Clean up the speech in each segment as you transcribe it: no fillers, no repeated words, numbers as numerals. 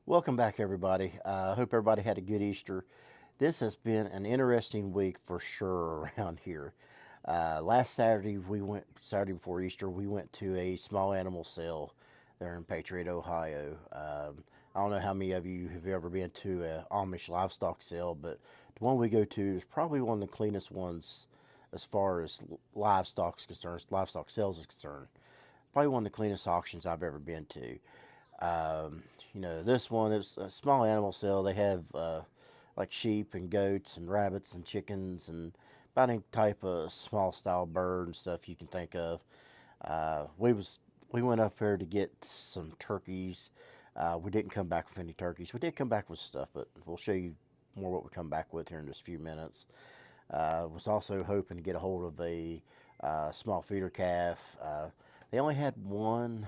Welcome back, everybody. I hope everybody had a good Easter. This has been an interesting week for sure around here. Last Saturday, Saturday before Easter, we went to a small animal sale there in Patriot, Ohio. I don't know how many of you have ever been to a Amish livestock sale, but the one we go to is probably one of the cleanest ones as far as livestock sales is concerned. Probably one of the cleanest auctions I've ever been to. This one is a small animal sale. They have like sheep and goats and rabbits and chickens and about any type of small style bird and stuff you can think of. Uh, we was we went up there to get some turkeys. We didn't come back with any turkeys. We did come back with stuff, but we'll show you more what we come back with here in just a few minutes. Was also hoping to get a hold of a small feeder calf. They only had one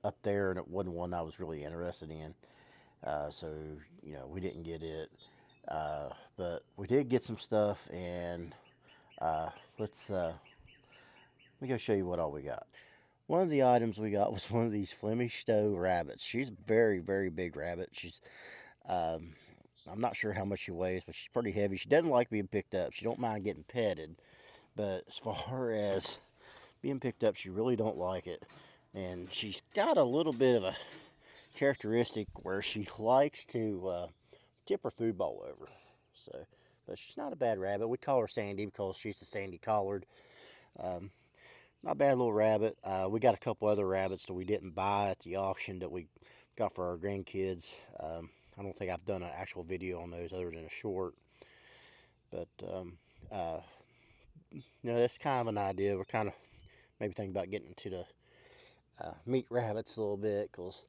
up there, and it wasn't one I was really interested in. So we didn't get it, but we did get some stuff, and uh, let's let me go show you what all we got. One of the items we got was one of these Flemish Stowe rabbits. She's a very, very big rabbit. Um, I'm not sure how much she weighs, but she's pretty heavy. She doesn't like being picked up. She don't mind getting petted, but as far as being picked up, she really don't like it. And she's got a little bit of a characteristic where she likes to tip her food bowl over. So, but she's not a bad rabbit. We call her Sandy because she's a sandy collared. Um, Not a bad little rabbit. We got a couple other rabbits that we didn't buy at the auction that we got for our grandkids. I don't think I've done an actual video on those other than a short. But uh, that's kind of an idea. We're kind of maybe thinking about getting into the meat rabbits a little bit because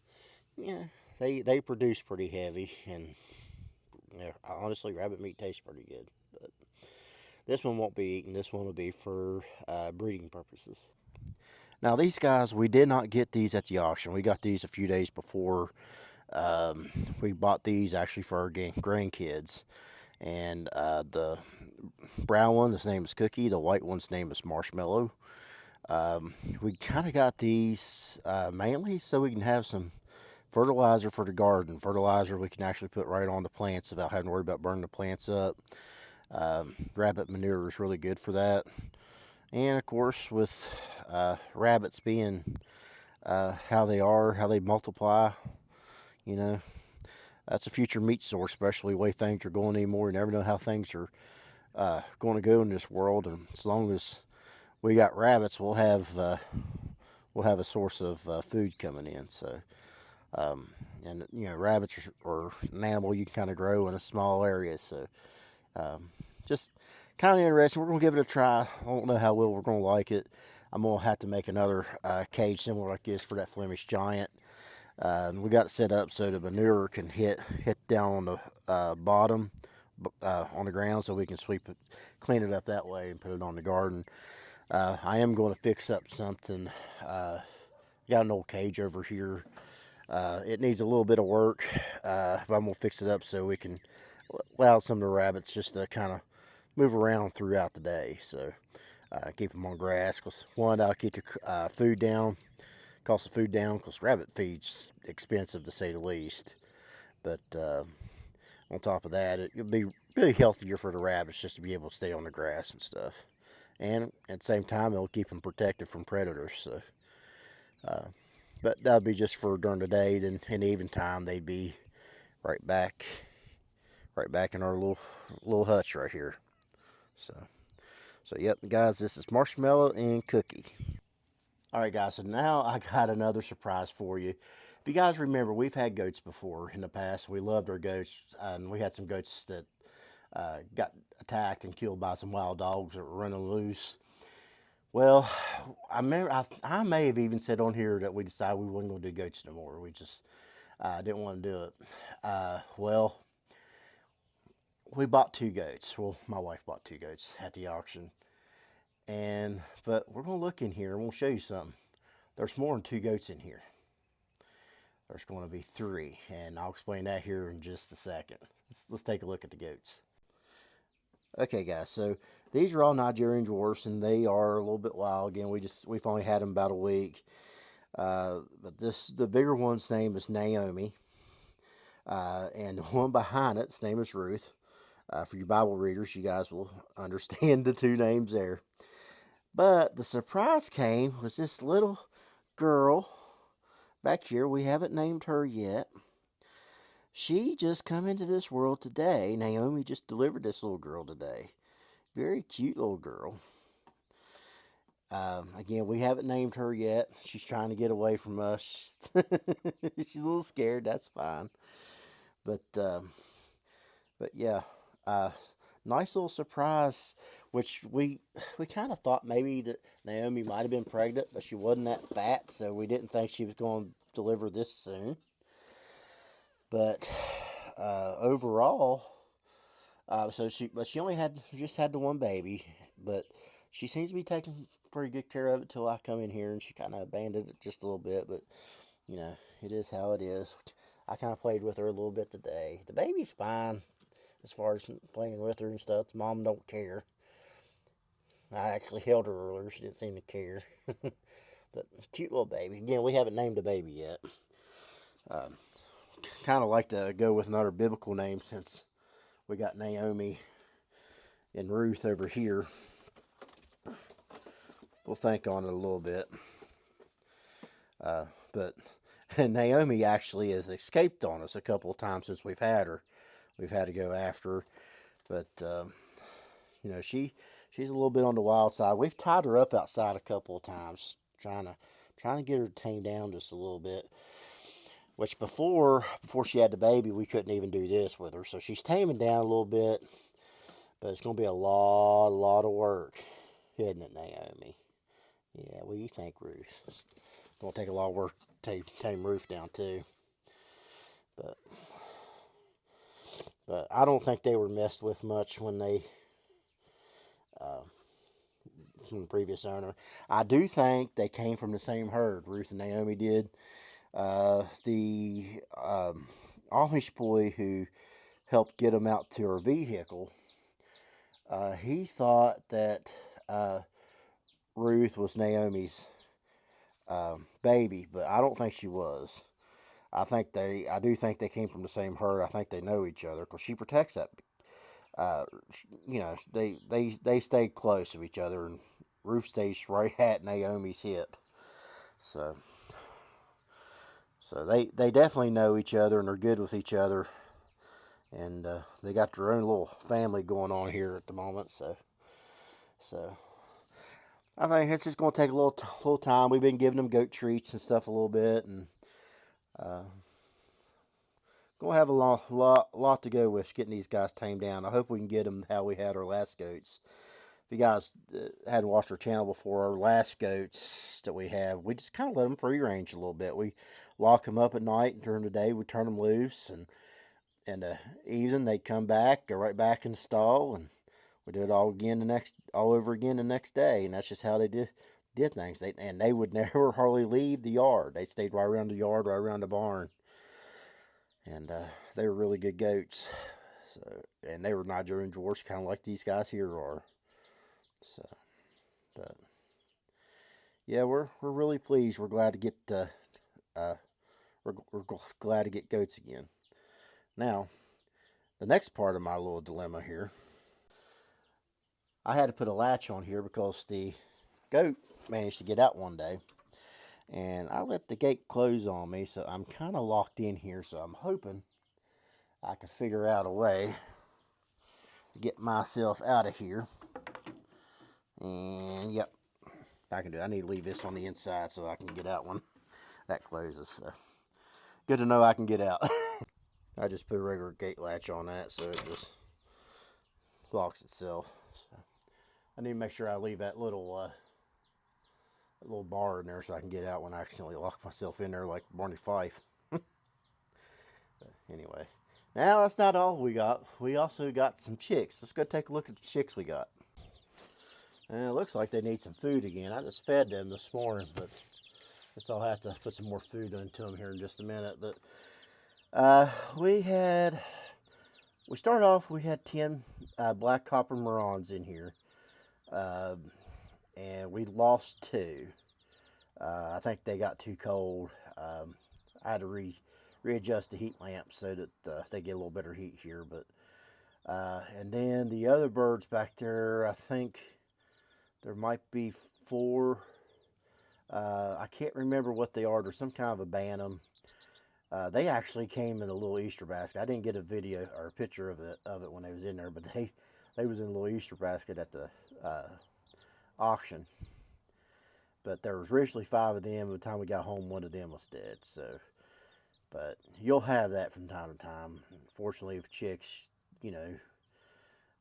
yeah, they produce pretty heavy and yeah, honestly, rabbit meat tastes pretty good. But this one won't be eaten. This one will be for breeding purposes. Now these guys, we did not get these at the auction. We got these a few days before. We bought these actually for our grandkids. And the brown one, his name is Cookie. The white one's name is Marshmallow. We kind of got these mainly so we can have some fertilizer for the garden. Fertilizer we can actually put right on the plants without having to worry about burning the plants up. Rabbit manure is really good for that. And of course, with rabbits being how they are, how they multiply, you know, that's a future meat source, especially the way things are going anymore. You never know how things are going to go in this world, and as long as we got rabbits, we'll have a source of food coming in. So, and rabbits are an animal you can kind of grow in a small area. So, just kind of interesting. We're gonna give it a try. I don't know how well we're gonna like it. I'm gonna have to make another cage similar like this for that Flemish Giant. We got it set up so the manure can hit down on the bottom on the ground, so we can sweep it, clean it up that way, and put it on the garden. I am going to fix up something. Got an old cage over here. It needs a little bit of work, but I'm gonna fix it up so we can allow some of the rabbits just to kind of move around throughout the day. So keep them on grass. Cause one, I'll keep the food down, cost of food down. Cause rabbit feed's expensive to say the least. But on top of that, it'll be really healthier for the rabbits just to be able to stay on the grass and stuff. And at the same time, it'll keep them protected from predators. So, but that'll be just for during the day. Then in the evening time, they'd be right back, right back in our little hutch right here. So, yep, guys, this is Marshmallow and Cookie. All right, guys. So now I got another surprise for you. If you guys remember, we've had goats before in the past. We loved our goats, and we had some goats that got attacked and killed by some wild dogs that were running loose. Well, I remember I may have even said on here that we decided we weren't going to do goats no more. We just didn't want to do it. Well, we bought two goats. Well, my wife bought two goats at the auction, but we're going to look in here and we'll show you something. There's more than two goats in here. There's going to be three, and I'll explain that here in just a second. Let's take a look at the goats. Okay, guys. So these are all Nigerian dwarfs, and they are a little bit wild. Again, we've only had them about a week. But the bigger one's name is Naomi. And the one behind it, its name is Ruth. For you Bible readers, you guys will understand the two names there. But the surprise came was this little girl back here. We haven't named her yet. She just come into this world today. Naomi just delivered this little girl today. Very cute little girl. Again, we haven't named her yet. She's trying to get away from us. She's a little scared. That's fine. But but yeah, uh, nice little surprise. Which we kind of thought maybe that Naomi might have been pregnant, but she wasn't that fat, so we didn't think she was going to deliver this soon. But overall, but she only had just had the one baby, but she seems to be taking pretty good care of it till I come in here, and she kind of abandoned it just a little bit. But you know, it is how it is. I kind of played with her a little bit today. The baby's fine as far as playing with her and stuff. The mom don't care. I actually held her earlier. She didn't seem to care. But cute little baby. Again, we haven't named the baby yet. Kind of like to go with another biblical name since we got Naomi and Ruth over here. We'll think on it a little bit. But Naomi actually has escaped on us a couple of times since we've had her. We've had to go after her. But, you know, she's a little bit on the wild side. We've tied her up outside a couple of times, trying to get her tamed down just a little bit. Which before she had the baby, we couldn't even do this with her. So she's taming down a little bit, but it's going to be a lot of work, isn't it, Naomi? Yeah, what do you think, Ruth? It's going to take a lot of work to tame Ruth down too. But I don't think they were messed with much when they from the previous owner. I do think they came from the same herd. Ruth and Naomi did. The Amish boy who helped get them out to her vehicle, he thought that Ruth was Naomi's baby, but I don't think she was. I do think they came from the same herd. I think they know each other because she protects that. Uh, you know, they stay close of each other, and Ruth stays right at Naomi's hip. So, they definitely know each other and are good with each other, and they got their own little family going on here at the moment. So I think it's just going to take a little time. We've been giving them goat treats and stuff a little bit, and uh, gonna have a lot to go with getting these guys tamed down. I hope we can get them how we had our last goats. If you guys hadn't watched our channel before, our last goats that we have, we just kind of let them free range a little bit. We lock them up at night, and during the day we turn them loose, and evening they come back, go right back in the stall, and we do it all over again the next day, and that's just how they did things. They would never hardly leave the yard. They stayed right around the yard, right around the barn, and they were really good goats. So, and they were Nigerian dwarfs, kind of like these guys here are. So, but yeah, we're really pleased. We're glad to get we're glad to get goats again. Now, the next part of my little dilemma here, I had to put a latch on here because the goat managed to get out one day, and I let the gate close on me, so I'm kind of locked in here. So I'm hoping I can figure out a way to get myself out of here. And yep, I can do it. I need to leave this on the inside so I can get out when that closes. So good to know I can get out. I just put a regular gate latch on that so it just locks itself. So I need to make sure I leave that little bar in there so I can get out when I accidentally lock myself in there like Barney Fife. But anyway, now that's not all we got. We also got some chicks. Let's go take a look at the chicks we got. And it looks like they need some food again. I just fed them this morning, but guess I'll have to put some more food into them here in just a minute. But we started off, we had 10 black copper Marans in here. And we lost two. I think they got too cold. I had to readjust the heat lamp so that they get a little better heat here. But and then the other birds back there, I think there might be four. I can't remember what they are. They're some kind of a bantam. They actually came in a little Easter basket. I didn't get a video or a picture of it when they was in there, but they was in a little Easter basket at the auction. But there was originally five of them. By the time we got home, one of them was dead. So, but you'll have that from time to time. Fortunately, with chicks, you know,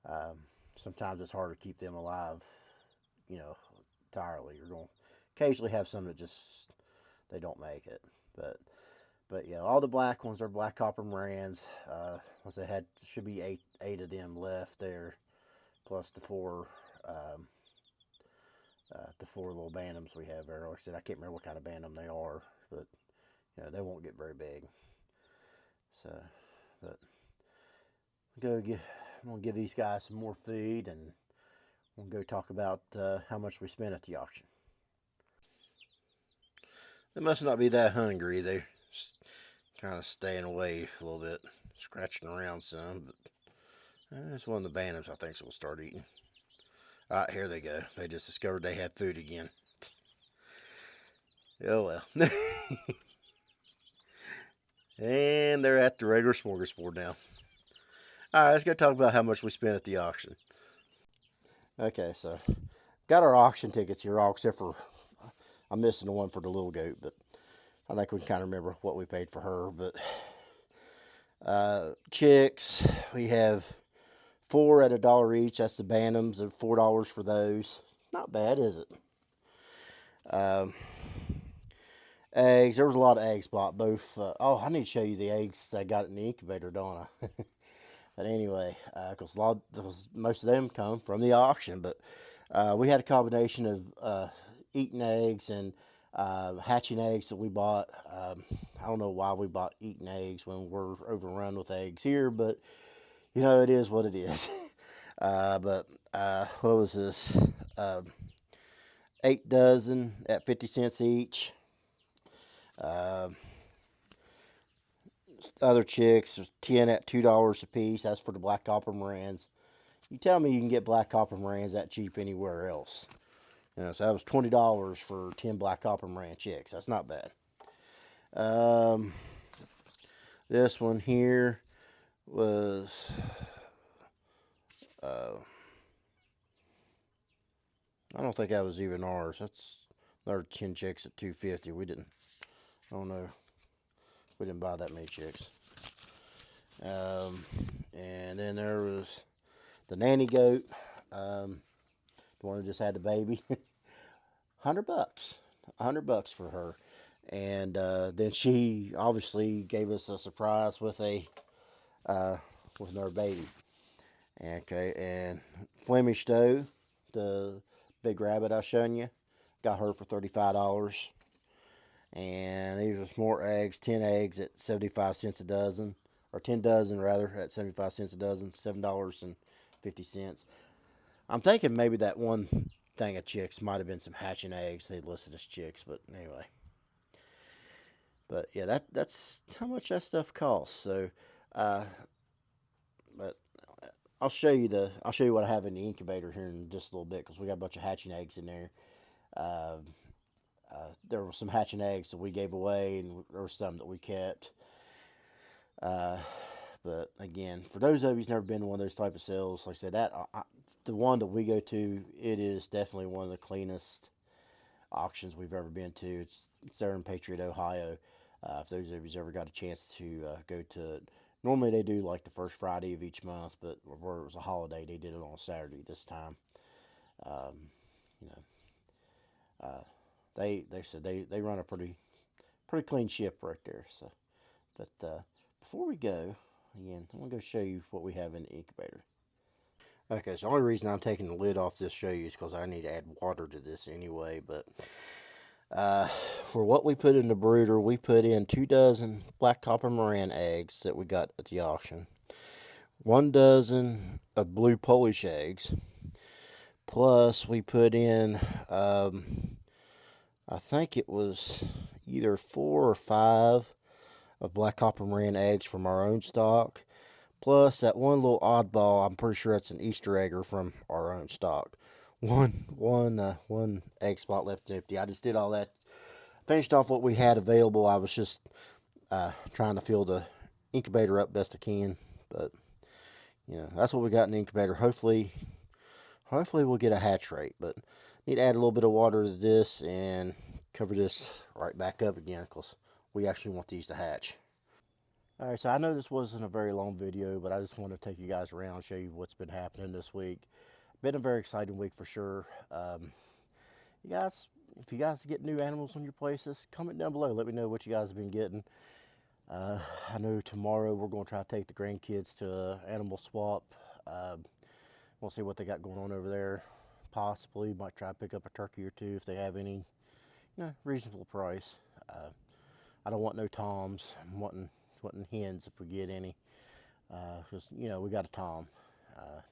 um, sometimes it's hard to keep them alive. You know, entirely. You're going to occasionally have some that just they don't make it. But yeah, all the black ones are black copper Morans. Once they had should be eight of them left there, plus the four little bantams we have there. Like I said, I can't remember what kind of bantam they are, but you know they won't get very big. So, but I'm gonna give these guys some more feed, and we'll go talk about how much we spent at the auction. They must not be that hungry. They're kind of staying away a little bit, scratching around some. But it's one of the bantams I think so will start eating. Ah, here they go. They just discovered they had food again. Oh well. And they're at the regular smorgasbord now. All right, let's go talk about how much we spent at the auction. Okay, so got our auction tickets here, all except for I'm missing the one for the little goat, but I think we can kind of remember what we paid for her. But chicks, we have four at $1 each. That's the bantams, and $4 for those. Not bad, is it? Um, Eggs. There was a lot of eggs bought. Both. I need to show you the eggs I got in the incubator, don't I? But anyway, because most of them come from the auction. But we had a combination of eating eggs and hatching eggs that we bought. I don't know why we bought eating eggs when we're overrun with eggs here, but you know it is what it is. But what was this? 8 dozen at 50 cents each. Uh, Other chicks, there's 10 at $2 a piece. That's for the black copper Morans. You tell me you can get black copper Morans that cheap anywhere else. You know, so that was $20 for 10 black copper Moran chicks. That's not bad. Um, this one here was I don't think that was even ours. That's another 10 chicks at $2.50. We didn't. I don't know. We didn't buy that many chicks. And then there was the nanny goat, the one who just had the baby. $100, $100 for her. And then she obviously gave us a surprise with with another baby. Okay, and Flemish Doe, the big rabbit I shown you, got her for $35. And these are more eggs, 10 eggs at 75 cents a dozen, or 10 dozen rather, at 75 cents a dozen, $7.50. I'm thinking maybe that one thing of chicks might have been some hatching eggs they listed as chicks, but anyway. But yeah, that's how much that stuff costs. So, uh, but I'll show you what I have in the incubator here in just a little bit because we got a bunch of hatching eggs in there. Uh, there were some hatching eggs that we gave away, and there were some that we kept. Uh, but again, for those of you who's never been to one of those type of sales, like I said, the one that we go to, it is definitely one of the cleanest auctions we've ever been to. It's there in Patriot, Ohio. If those of you's ever got a chance to go to it, normally they do like the first Friday of each month, but where it was a holiday, they did it on a Saturday this time. Um, you know, they said they run a pretty clean ship right there. So, but before we go, again, I'm gonna go show you what we have in the incubator. Okay, so the only reason I'm taking the lid off this show you is because I need to add water to this anyway. But for what we put in the brooder, we put in 2 dozen black copper Moran eggs that we got at the auction, 1 dozen of blue Polish eggs, plus we put in, I think it was either 4 or 5 of black copper Marin eggs from our own stock. Plus that one little oddball, I'm pretty sure it's an Easter egger from our own stock. One egg spot left empty. I just did all that, finished off what we had available. I was just trying to fill the incubator up best I can, but that's what we got in the incubator. Hopefully we'll get a hatch rate, but need to add a little bit of water to this and cover this right back up again because we actually want these to hatch. All right, so I know this wasn't a very long video, but I just want to take you guys around, show you what's been happening this week. Been a very exciting week for sure. You guys, if you guys get new animals on your places, comment down below. Let me know what you guys have been getting. I know tomorrow we're going to try to take the grandkids to animal swap. We'll see what they got going on over there. Possibly might try to pick up a turkey or two if they have any, reasonable price. I don't want no toms. I'm wanting hens if we get any. Because we got a tom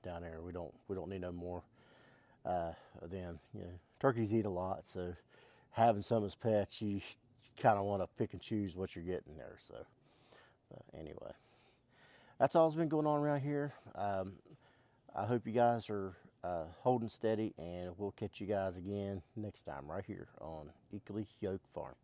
down there. We don't need no more of them. Turkeys eat a lot, so having some as pets, you kind of want to pick and choose what you're getting there. So, anyway, that's all that's been going on around here. I hope you guys are holding steady, and we'll catch you guys again next time right here on Equally Yoked Farm.